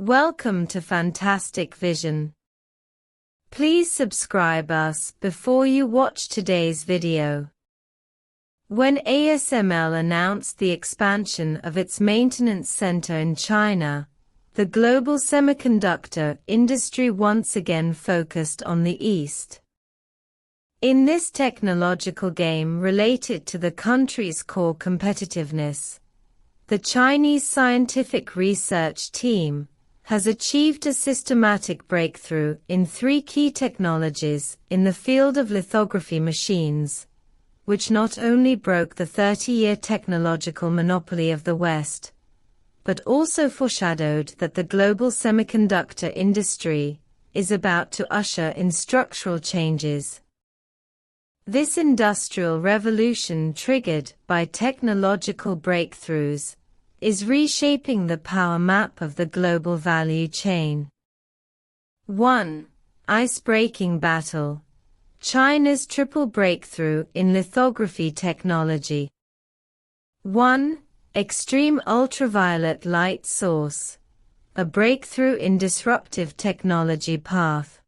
Welcome to Fantastic Vision. Please subscribe us before you watch today's video. When ASML announced the expansion of its maintenance center in China, the global semiconductor industry once again focused on the East. In this technological game related to the country's core competitiveness, the Chinese scientific research team has achieved a systematic breakthrough in three key technologies in the field of lithography machines, which not only broke the 30-year technological monopoly of the West, but also foreshadowed that the global semiconductor industry is about to usher in structural changes. This industrial revolution, triggered by technological breakthroughs, is reshaping the power map of the global value chain. 1. Ice-breaking battle. China's triple breakthrough in lithography technology. 1. Extreme ultraviolet light source. A breakthrough in disruptive technology path.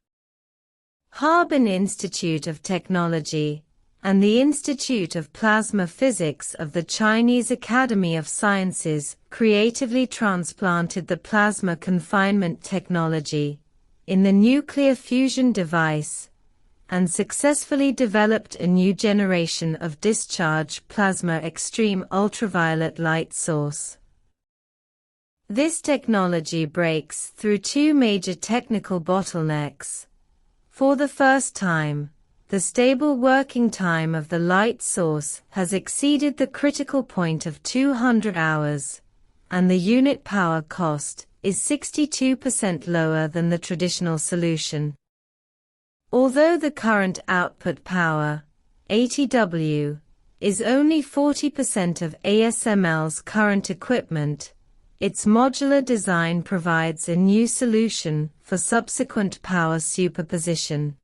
Harbin Institute of Technology and the Institute of Plasma Physics of the Chinese Academy of Sciences creatively transplanted the plasma confinement technology in the nuclear fusion device and successfully developed a new generation of discharge plasma extreme ultraviolet light source. This technology breaks through two major technical bottlenecks. For the first time, the stable working time of the light source has exceeded the critical point of 200 hours, and the unit power cost is 62% lower than the traditional solution. Although the current output power, 80 W, is only 40% of ASML's current equipment, its modular design provides a new solution for subsequent power superposition.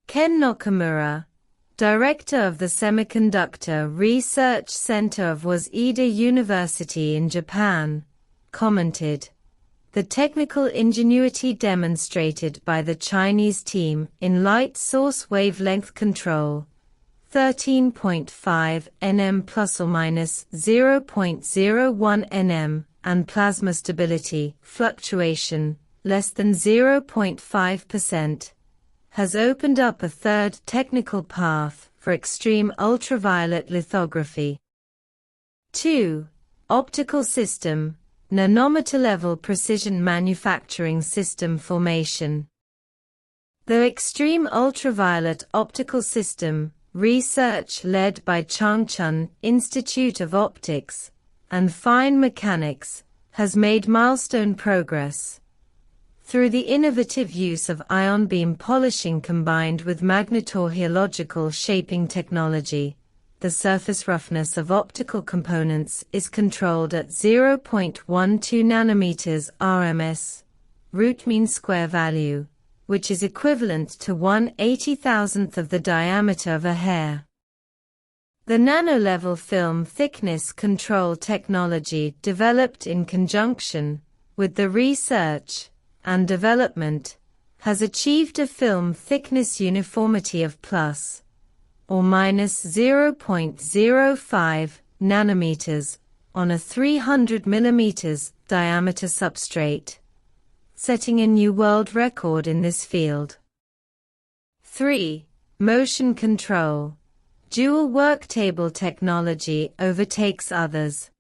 Ken Nakamura, director of the Semiconductor Research Center of Waseda University in Japan, commented, "The technical ingenuity demonstrated by the Chinese team in light source wavelength control, 13.5 nm plus or minus 0.01 nm, and plasma stability fluctuation less than 0.5%, has opened up a third technical path for extreme ultraviolet lithography." 2. Optical system, nanometer-level precision manufacturing system formation. The extreme ultraviolet optical system research led by Changchun Institute of Optics and Fine Mechanics has made milestone progress. Through the innovative use of ion beam polishing combined with magnetorheological shaping technology, the surface roughness of optical components is controlled at 0.12 nanometers RMS, root mean square value, which is equivalent to 1/80,000th of the diameter of a hair. The nano-level film thickness control technology developed in conjunction with the research and development has achieved a film thickness uniformity of plus or minus 0.05 nanometers on a 300 mm diameter substrate, setting a new world record in this field. 3. Motion control. Dual worktable technology overtakes others.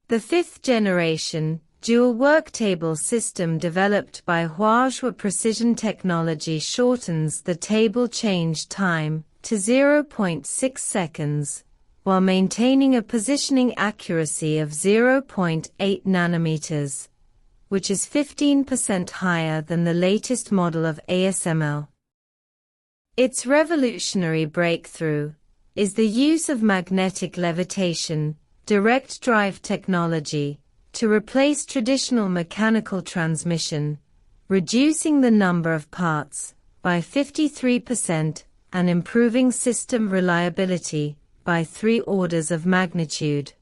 The fifth-generation dual worktable system developed by Huazhua Precision Technology shortens the table change time to 0.6 seconds, while maintaining a positioning accuracy of 0.8 nanometers, which is 15% higher than the latest model of ASML. Its revolutionary breakthrough is the use of magnetic levitation, direct drive technology, to replace traditional mechanical transmission, reducing the number of parts by 53% and improving system reliability by 3 orders of magnitude.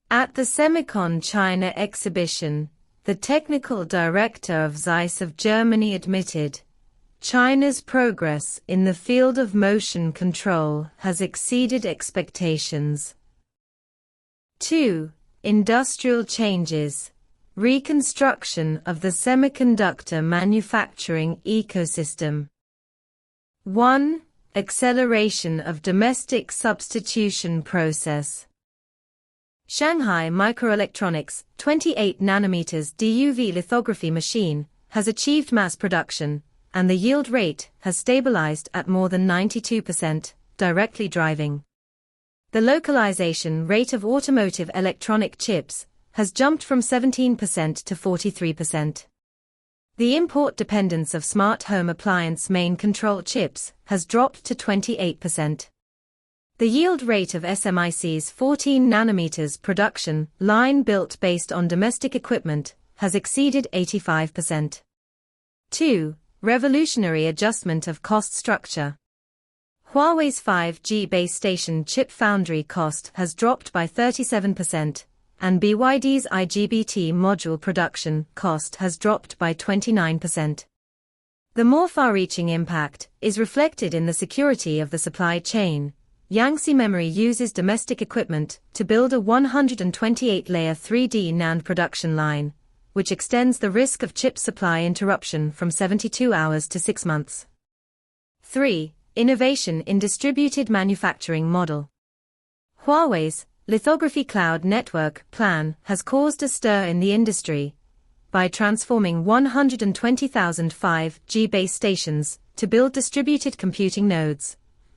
At the Semicon China exhibition, the technical director of Zeiss of Germany admitted, China's progress in the field of motion control has exceeded expectations. 2. Industrial changes. Reconstruction of the semiconductor manufacturing ecosystem. 1. Acceleration of domestic substitution process. Shanghai Microelectronics' 28 nanometers DUV lithography machine has achieved mass production, and the yield rate has stabilized at more than 92%, directly driving the localization rate of automotive electronic chips has jumped from 17% to 43%. The import dependence of smart home appliance main control chips has dropped to 28%. The yield rate of SMIC's 14 nanometers production line built based on domestic equipment has exceeded 85%. 2. Revolutionary adjustment of cost structure. Huawei's 5G base station chip foundry cost has dropped by 37%, and BYD's IGBT module production cost has dropped by 29%. The more far-reaching impact is reflected in the security of the supply chain. Yangtze Memory uses domestic equipment to build a 128-layer 3D NAND production line, which extends the risk of chip supply interruption from 72 hours to 6 months. 3. Innovation in distributed manufacturing model. Huawei's Lithography Cloud Network plan has caused a stir in the industry by transforming 120,000 5G base stations to build distributed computing nodes,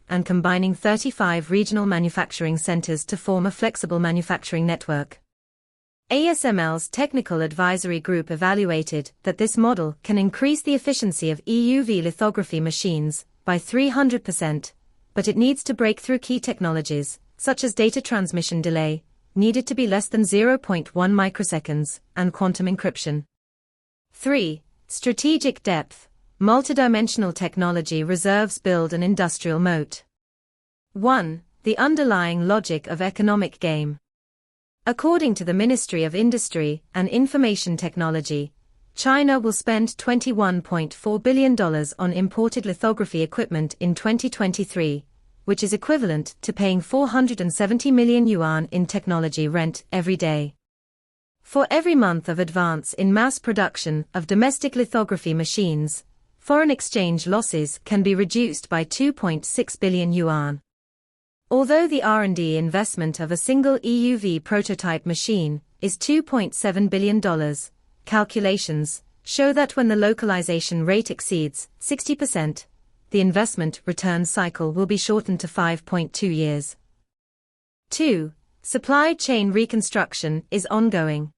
and combining 35 regional manufacturing centers to form a flexible manufacturing network. ASML's technical advisory group evaluated that this model can increase the efficiency of EUV lithography machines by 300%, but it needs to break through key technologies, such as data transmission delay, needed to be less than 0.1 microseconds, and quantum encryption. 3. Strategic depth. Multidimensional technology reserves build an industrial moat. 1. The underlying logic of economic game. According to the Ministry of Industry and Information Technology, China will spend $21.4 billion on imported lithography equipment in 2023, which is equivalent to paying 470 million yuan in technology rent every day. For every month of advance in mass production of domestic lithography machines, foreign exchange losses can be reduced by 2.6 billion yuan. Although the R&D investment of a single EUV prototype machine is $2.7 billion, calculations show that when the localization rate exceeds 60%, the investment return cycle will be shortened to 5.2 years. 2. Supply chain reconstruction is ongoing.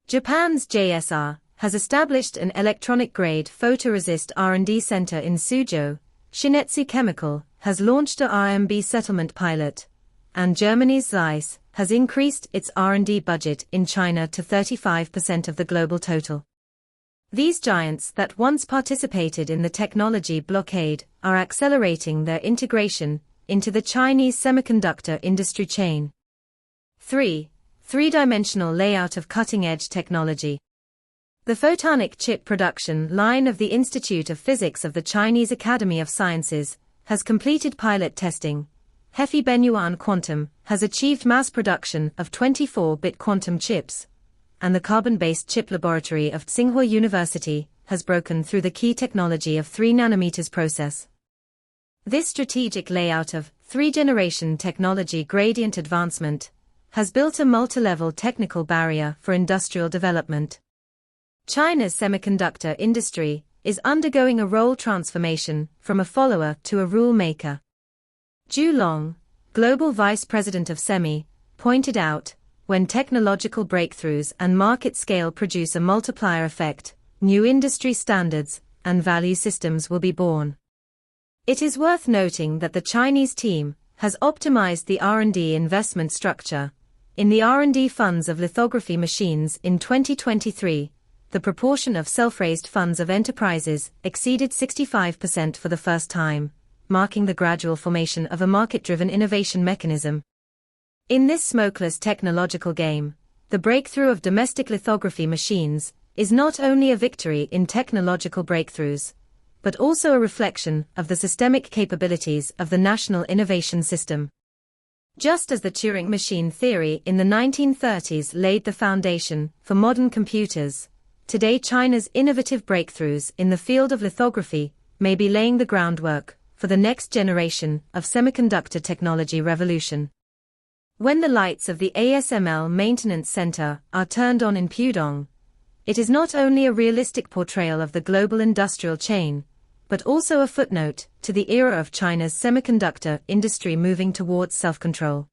Japan's JSR has established an electronic-grade photoresist R&D center in Suzhou. Shinetsu Chemical has launched a RMB settlement pilot, and Germany's Zeiss has increased its R&D budget in China to 35% of the global total. These giants that once participated in the technology blockade are accelerating their integration into the Chinese semiconductor industry chain. 3. Three-dimensional layout of cutting-edge technology. The photonic chip production line of the Institute of Physics of the Chinese Academy of Sciences has completed pilot testing. Hefi Benyuan Quantum has achieved mass production of 24-bit quantum chips, and the carbon-based chip laboratory of Tsinghua University has broken through the key technology of 3 nanometers process. This strategic layout of 3-generation technology gradient advancement has built a multi-level technical barrier for industrial development. China's semiconductor industry is undergoing a role transformation from a follower to a rule maker. Zhu Long, global vice president of SEMI, pointed out, when technological breakthroughs and market scale produce a multiplier effect, new industry standards and value systems will be born. It is worth noting that the Chinese team has optimized the R&D investment structure. In the R&D funds of lithography machines in 2023, the proportion of self-raised funds of enterprises exceeded 65% for the first time, marking the gradual formation of a market-driven innovation mechanism. In this smokeless technological game, the breakthrough of domestic lithography machines, is not only a victory in technological breakthroughs, but also a reflection of the systemic capabilities of the national innovation system. Just as the Turing machine theory in the 1930s laid the foundation for modern computers, today China's innovative breakthroughs in the field of lithography may be laying the groundwork for the next generation of semiconductor technology revolution. When the lights of the ASML Maintenance Center are turned on in Pudong, it is not only a realistic portrayal of the global industrial chain, but also a footnote to the era of China's semiconductor industry moving towards self-control.